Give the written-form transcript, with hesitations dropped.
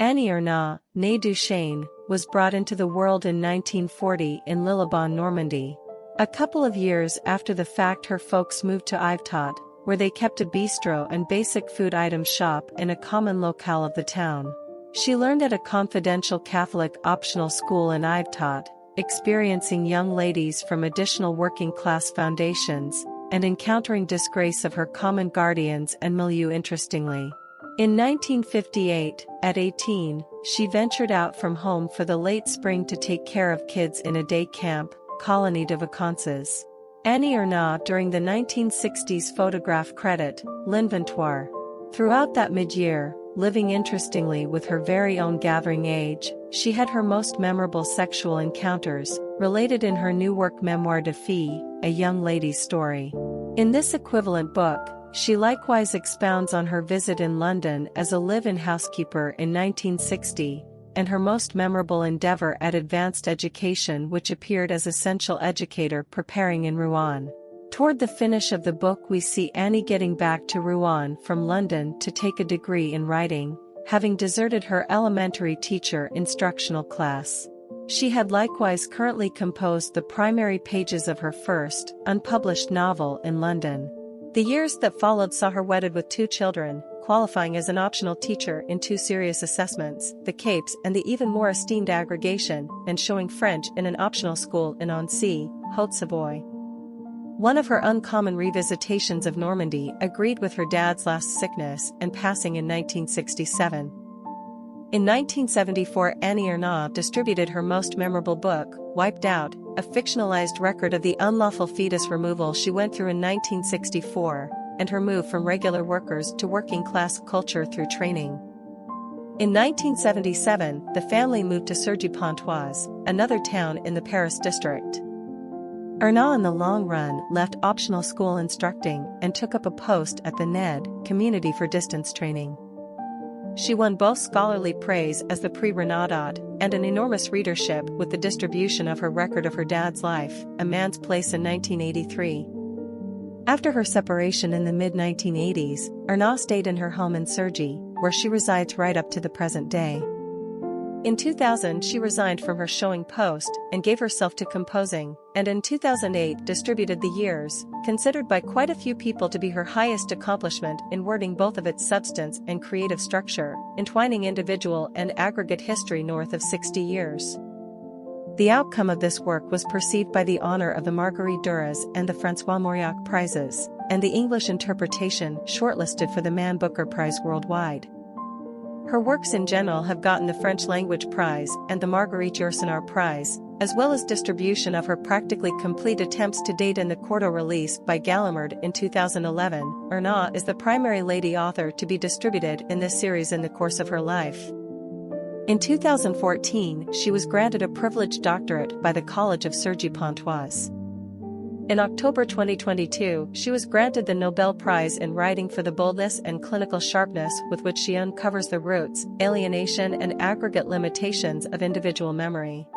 Annie Ernaux, née Duchesne, was brought into the world in 1940 in Lillebonne, Normandy. A couple of years after the fact, her folks moved to Yvetot, where they kept a bistro and basic food item shop in a common locale of the town. She learned at a confidential Catholic optional school in Yvetot, experiencing young ladies from additional working-class foundations, and encountering disgrace of her common guardians and milieu. Interestingly, in 1958, at 18, she ventured out from home for the late spring to take care of kids in a day camp, Colonie de Vacances. Annie Ernaux during the 1960s photograph credit, L'Inventoire. Throughout that mid-year, living interestingly with her very own gathering age, she had her most memorable sexual encounters, related in her new work Memoir de Fille, a young lady's story. In this equivalent book, she likewise expounds on her visit in London as a live-in housekeeper in 1960, and her most memorable endeavor at advanced education, which appeared as Essential Educator preparing in Rouen. Toward the finish of the book we see Annie getting back to Rouen from London to take a degree in writing, having deserted her elementary teacher instructional class. She had likewise currently composed the primary pages of her first, unpublished novel in London. The years that followed saw her wedded with 2 children, qualifying as an optional teacher in 2 serious assessments, the Capes and the even more esteemed Agrégation, and showing French in an optional school in Annecy, Haute-Savoie. One of her uncommon revisitations of Normandy agreed with her dad's last sickness and passing in 1967. In 1974, Annie Ernaux distributed her most memorable book, Wiped Out, a fictionalized record of the unlawful fetus removal she went through in 1964, and her move from regular workers to working-class culture through training. In 1977, the family moved to Cergy-Pontoise, another town in the Paris district. Ernaux in the long run left optional school instructing and took up a post at the NED, Community for Distance Training. She won both scholarly praise as the Prix Renaudot and an enormous readership with the distribution of her record of her dad's life, A Man's Place in 1983. After her separation in the mid-1980s, Ernaux stayed in her home in Cergy, where she resides right up to the present day. In 2000 she resigned from her showing post and gave herself to composing, and in 2008 distributed The Years, considered by quite a few people to be her highest accomplishment in wording both of its substance and creative structure, entwining individual and aggregate history north of 60 years. The outcome of this work was perceived by the honor of the Marguerite Duras and the François Mauriac Prizes, and the English interpretation shortlisted for the Man Booker Prize worldwide. Her works in general have gotten the French Language Prize and the Marguerite Yourcenar Prize, as well as distribution of her practically complete attempts to date in the quarto release by Gallimard in 2011. Ernaux is the primary lady author to be distributed in this series in the course of her life. In 2014, she was granted a privileged doctorate by the College of Cergy-Pontoise. In October 2022, she was granted the Nobel Prize in Writing for the boldness and clinical sharpness with which she uncovers the roots, alienation and aggregate limitations of individual memory.